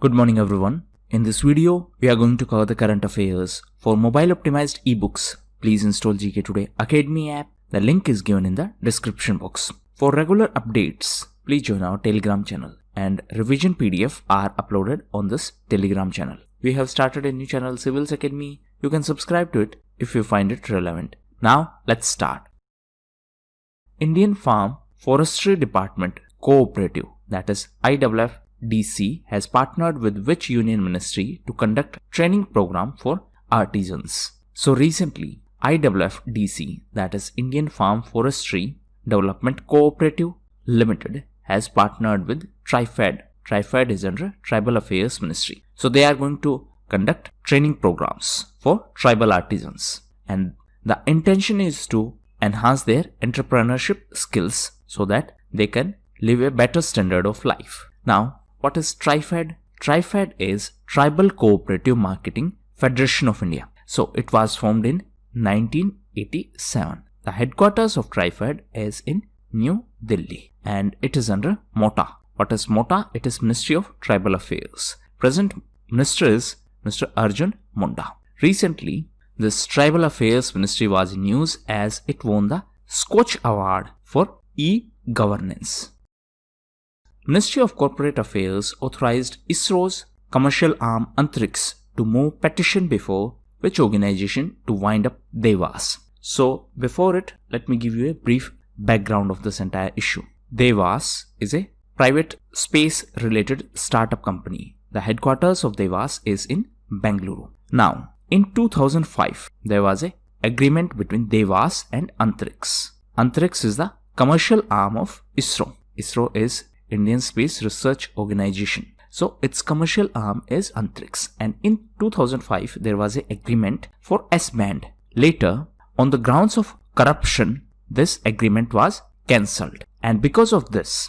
Good morning everyone. In this video, we are going to cover the current affairs. For mobile optimized ebooks, please install GK Today Academy app. The link is given in the description box. For regular updates, please join our Telegram channel, and revision PDF are uploaded on this Telegram channel. We have started a new channel, Civils Academy. You can subscribe to it if you find it relevant. Now let's start. Indian Farm Forestry Department Cooperative, that is IFFDC, has partnered with which union ministry to conduct training program for artisans? So recently, IFFDC, that is Indian Farm Forestry Development Cooperative Limited, has partnered with TriFed. TriFed is under Tribal Affairs Ministry. So they are going to conduct training programs for tribal artisans, and the intention is to enhance their entrepreneurship skills so that they can live a better standard of life. Now, what is TriFed? TriFed is Tribal Cooperative Marketing Federation of India. So it was formed in 1987. The headquarters of TriFed is in New Delhi, and it is under MOTA. What is MOTA? It is Ministry of Tribal Affairs. Present minister is Mr. Arjun Munda. Recently, this Tribal Affairs Ministry was in news as it won the Scotch Award for e-governance. Ministry of Corporate Affairs authorized ISRO's commercial arm Antrix to move petition before which organization to wind up Devas. So before it, let me give you a brief background of this entire issue. Devas is a private space related startup company. The headquarters of Devas is in Bengaluru. Now, in 2005, there was an agreement between Devas and Antrix. Antrix is the commercial arm of ISRO. ISRO is Indian Space Research Organization. So its commercial arm is Antrix. And in 2005, there was an agreement for S-band. Later, on the grounds of corruption, this agreement was cancelled. And because of this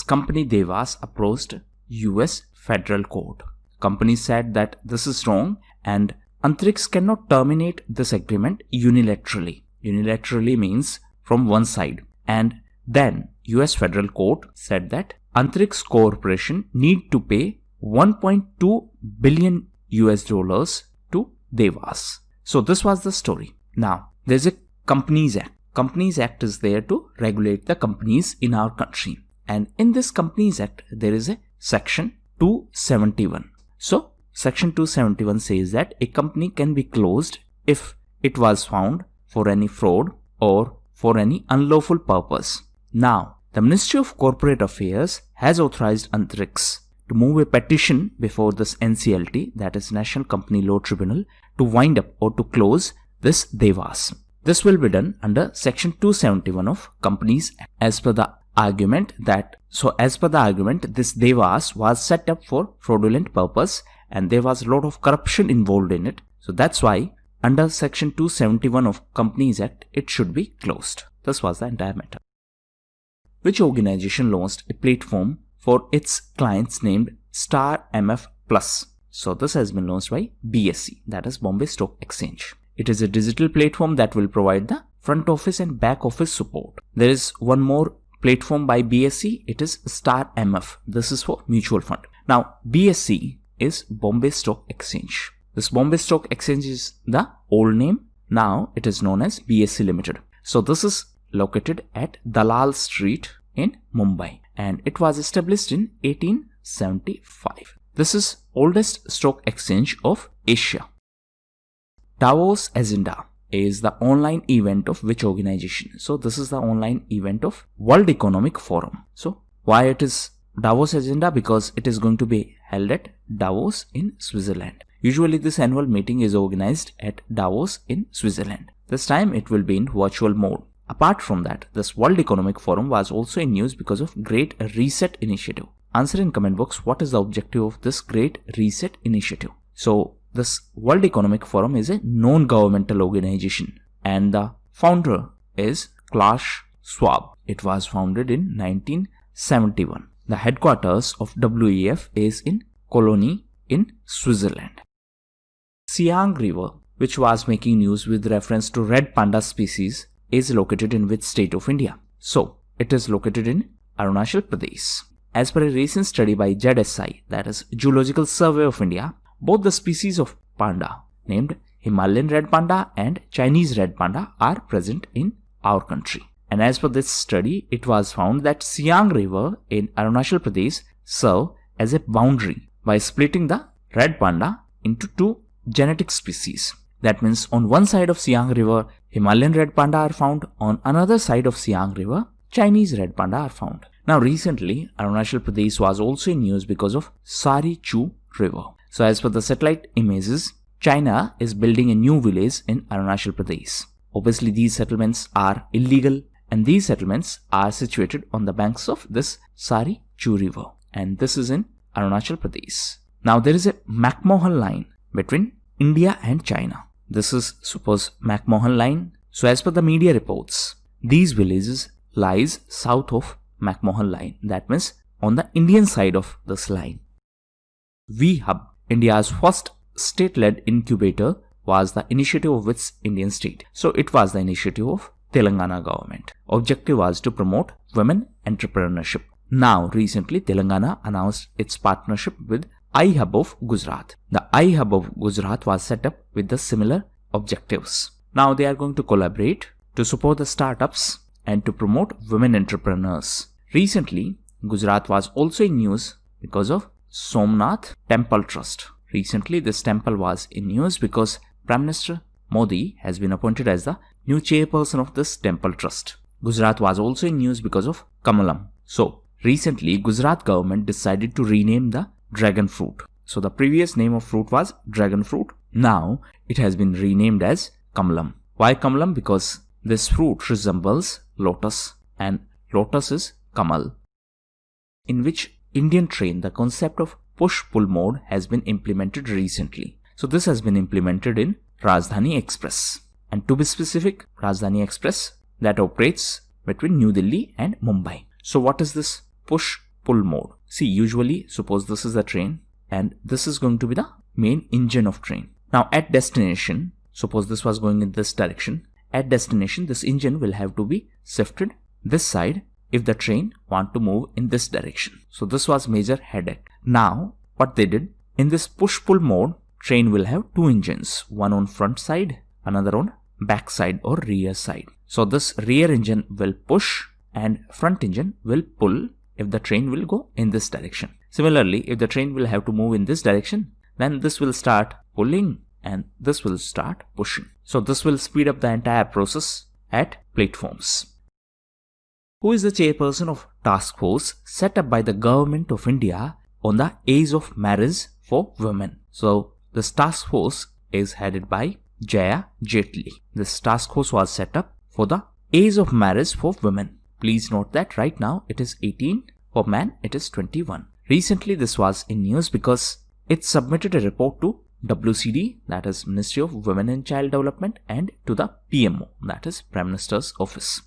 company Devas approached US Federal Court. Company said that this is wrong and Antrix cannot terminate this agreement unilaterally. Unilaterally means from one side. And then US Federal Court said that Antrix Corporation need to pay 1.2 billion US dollars to Devas. So this was the story. Now, there's a Companies Act. Companies Act is there to regulate the companies in our country. And in this Companies Act, there is a section 271. So, section 271 says that a company can be closed if it was found for any fraud or for any unlawful purpose. Now, the Ministry of Corporate Affairs has authorized Antrix to move a petition before this NCLT, that is National Company Law Tribunal, to wind up or to close this Devas. This will be done under section 271 of Companies Act. As per the argument, this Devas was set up for fraudulent purpose and there was a lot of corruption involved in it. So that's why under section 271 of Companies Act, it should be closed. This was the entire matter. Which organization launched a platform for its clients named Star MF Plus? So this has been launched by BSE, that is Bombay Stock Exchange. It is a digital platform that will provide the front office and back office support. There is one more platform by BSE, it is Star MF. This is for mutual fund. Now, BSE is Bombay Stock Exchange. This Bombay Stock Exchange is the old name. Now it is known as BSE Limited. So this is located at Dalal Street in Mumbai, and it was established in 1875. This is oldest stock exchange of Asia. Davos Agenda is the online event of which organization? So this is the online event of World Economic Forum. So why it is Davos Agenda? Because it is going to be held at Davos in Switzerland. Usually this annual meeting is organized at Davos in Switzerland. This time it will be in virtual mode. Apart from that, this World Economic Forum was also in news because of Great Reset Initiative. Answer in comment box what is the objective of this Great Reset Initiative. So this World Economic Forum is a non-governmental organization and the founder is Klaus Schwab. It was founded in 1971. The headquarters of WEF is in Cologne in Switzerland. Siang River, which was making news with reference to red panda species, is located in which state of India? So, it is located in Arunachal Pradesh. as per a recent study by ZSI, that is Zoological Survey of India, both the species of panda named Himalayan red panda and Chinese red panda are present in our country. And as per this study, it was found that Siang River in Arunachal Pradesh serve as a boundary by splitting the red panda into two genetic species. That means on one side of Siang River, Himalayan red panda are found. On another side of Siang River, Chinese red panda are found. Now recently, Arunachal Pradesh was also in news because of Sari Chu River. So as per the satellite images, China is building a new village in Arunachal Pradesh. Obviously, these settlements are illegal, and these settlements are situated on the banks of this Sari Chu River, and this is in Arunachal Pradesh. Now there is a McMahon line between India and China. This is suppose McMahon line. So as per the media reports, these villages lies south of McMahon line. That means on the Indian side of this line. V-Hub, India's first state-led incubator, was the initiative of its Indian state. So it was the initiative of Telangana government. Objective was to promote women entrepreneurship. Now recently Telangana announced its partnership with iHub of Gujarat. The iHub of Gujarat was set up with the similar objectives. Now they are going to collaborate to support the startups and to promote women entrepreneurs. Recently, Gujarat was also in news because of Somnath Temple Trust. Recently, this temple was in news because Prime Minister Modi has been appointed as the new chairperson of this temple trust. Gujarat was also in news because of Kamalam. So, recently, Gujarat government decided to rename the dragon fruit. So, the previous name of fruit was dragon fruit. Now, it has been renamed as Kamalam. Why Kamalam? Because this fruit resembles lotus, and lotus is Kamal. In which Indian train, the concept of push-pull mode has been implemented recently. So this has been implemented in Rajdhani Express. And to be specific, Rajdhani Express that operates between New Delhi and Mumbai. So what is this push-pull mode? See, usually suppose this is the train and this is going to be the main engine of train. Now at destination, suppose this was going in this direction. At destination, this engine will have to be shifted this side if the train want to move in this direction. So this was major headache. Now what they did, in this push-pull mode, train will have two engines, one on front side, another on back side or rear side. So this rear engine will push and front engine will pull if the train will go in this direction. Similarly, if the train will have to move in this direction, then this will start pulling and this will start pushing. So this will speed up the entire process at platforms. Who is the chairperson of task force set up by the government of India on the age of marriage for women? So this task force is headed by Jaya Jetli. This task force was set up for the age of marriage for women. Please note that right now it is 18, for men it is 21. Recently this was in news because it submitted a report to WCD, that is Ministry of Women and Child Development, and to the PMO, that is Prime Minister's Office.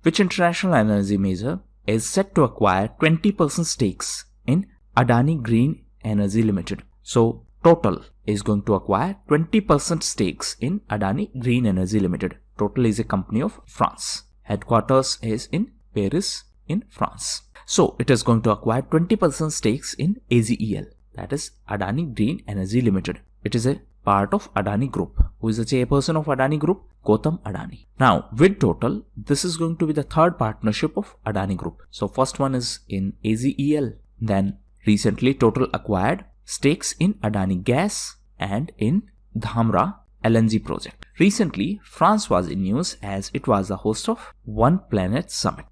Which international energy major is set to acquire 20% stakes in Adani Green Energy Limited? So Total is going to acquire 20% stakes in Adani Green Energy Limited. Total is a company of France. Headquarters is in Paris in France. So it is going to acquire 20% stakes in AGEL, that is Adani Green Energy Limited. It is a part of Adani Group. Who is the chairperson of Adani Group? Gautam Adani. Now with Total, this is going to be the third partnership of Adani Group. So first one is in AGEL. Then recently Total acquired stakes in Adani Gas and in Dhamra LNG project. Recently, France was in news as it was the host of One Planet Summit.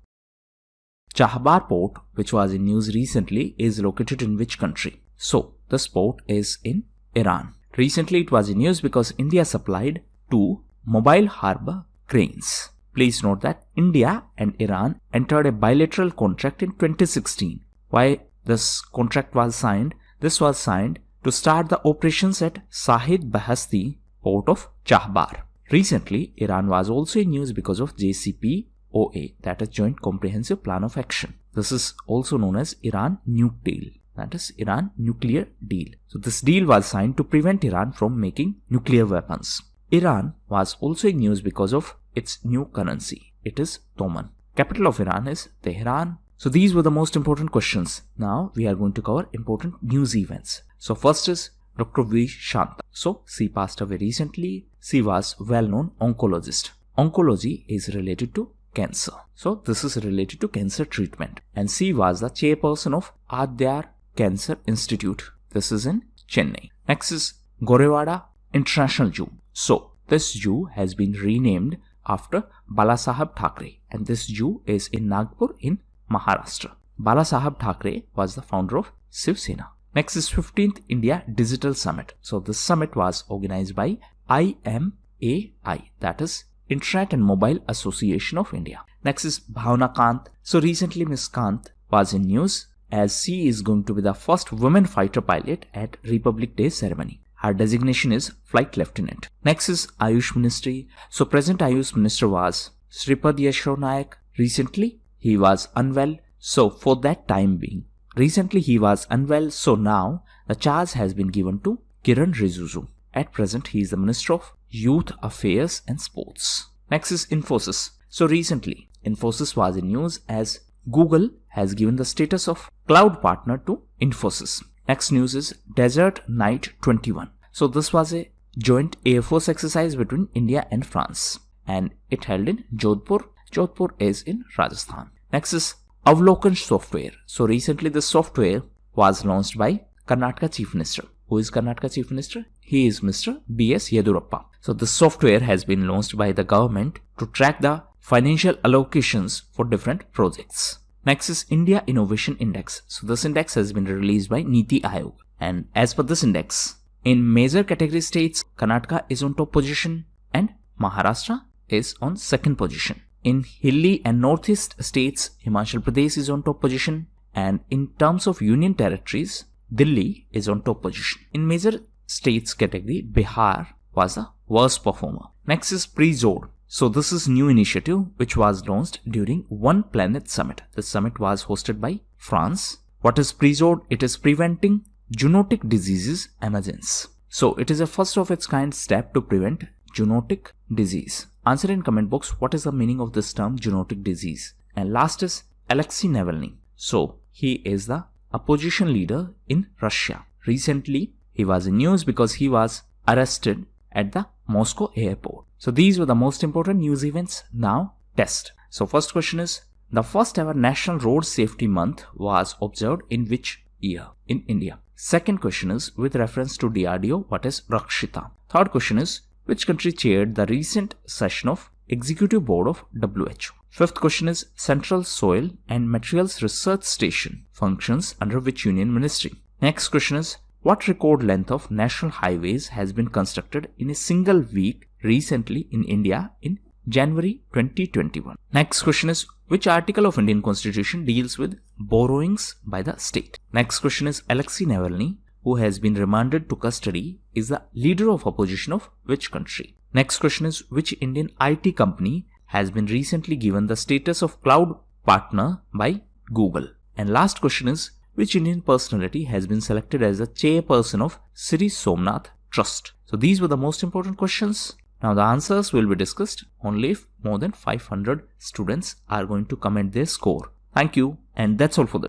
Chahbar port, which was in news recently, is located in which country? So, this port is in Iran. Recently, it was in news because India supplied 2 mobile harbor cranes. Please note that India and Iran entered a bilateral contract in 2016. Why this contract was signed? This was signed to start the operations at Shahid Beheshti port of Chahbar. Recently, Iran was also in news because of JCPOA, that is Joint Comprehensive Plan of Action. This is also known as Iran Nuke Deal, that is Iran Nuclear Deal. So this deal was signed to prevent Iran from making nuclear weapons. Iran was also in news because of its new currency. It is Toman. Capital of Iran is Tehran. So these were the most important questions. Now we are going to cover important news events. So first is Dr. V. Shanta. So she passed away recently. She was well-known oncologist. Oncology is related to cancer. So this is related to cancer treatment. And she was the chairperson of Adyar Cancer Institute. This is in Chennai. Next is Gorewada International Zoo. So this zoo has been renamed after Balasaheb Thackeray, and this zoo is in Nagpur in Maharashtra. Balasaheb Thackeray was the founder of Shiv Sena. Next is 15th India Digital Summit. So this summit was organized by IMAI, that is Internet and Mobile Association of India. Next is Bhavna Kant. So recently Ms. Kant was in news as she is going to be the first woman fighter pilot at Republic Day ceremony. Her designation is Flight Lieutenant. Next is Ayush Ministry. So present Ayush Minister was Shripad Yasho Nayak. Recently he was unwell. So for that time being, recently he was unwell. So now the charge has been given to Kiran Rijiju. At present he is the Minister of Youth Affairs and Sports. Next is Infosys. So recently Infosys was in news as Google has given the status of cloud partner to Infosys. Next news is Desert Night 21. So this was a joint Air Force exercise between India and France, and it held in Jodhpur. Jodhpur is in Rajasthan. Next is Avlokan software. So recently this software was launched by Karnataka Chief Minister. Who is Karnataka Chief Minister? He is Mr. B.S. Yedurappa. So this software has been launched by the government to track the financial allocations for different projects. Next is India Innovation Index. So this index has been released by Niti Aayog. And as per this index, in major category states, Karnataka is on top position and Maharashtra is on second position. In hilly and northeast states, Himachal Pradesh is on top position. And in terms of union territories, Delhi is on top position. In major states category, Bihar was the worst performer. Next is Prezode. So this is new initiative which was launched during One Planet Summit. The summit was hosted by France. What is Prezode? It is preventing zoonotic diseases emergence. So it is a first of its kind step to prevent zoonotic disease. Answer in comment box what is the meaning of this term zoonotic disease. And last is Alexei Navalny. So he is the opposition leader in Russia. Recently he was in news because he was arrested at the Moscow airport. So these were the most important news events. Now test. So first question is, the first ever National Road Safety Month was observed in which year in India? Second question is, with reference to DRDO, what is Rakshita? Third question is, which country chaired the recent session of Executive Board of WHO? Fifth question is, Central Soil and Materials Research Station functions under which union ministry? Next question is, what record length of national highways has been constructed in a single week recently in India in January 2021? Next question is, which article of Indian Constitution deals with borrowings by the state? Next question is, Alexei Navalny, who has been remanded to custody, is the leader of opposition of which country? Next question is, which Indian IT company has been recently given the status of cloud partner by Google? And last question is, which Indian personality has been selected as the chairperson of Sri Somnath Trust? So these were the most important questions. Now the answers will be discussed only if more than 500 students are going to comment their score. Thank you, and that's all for this.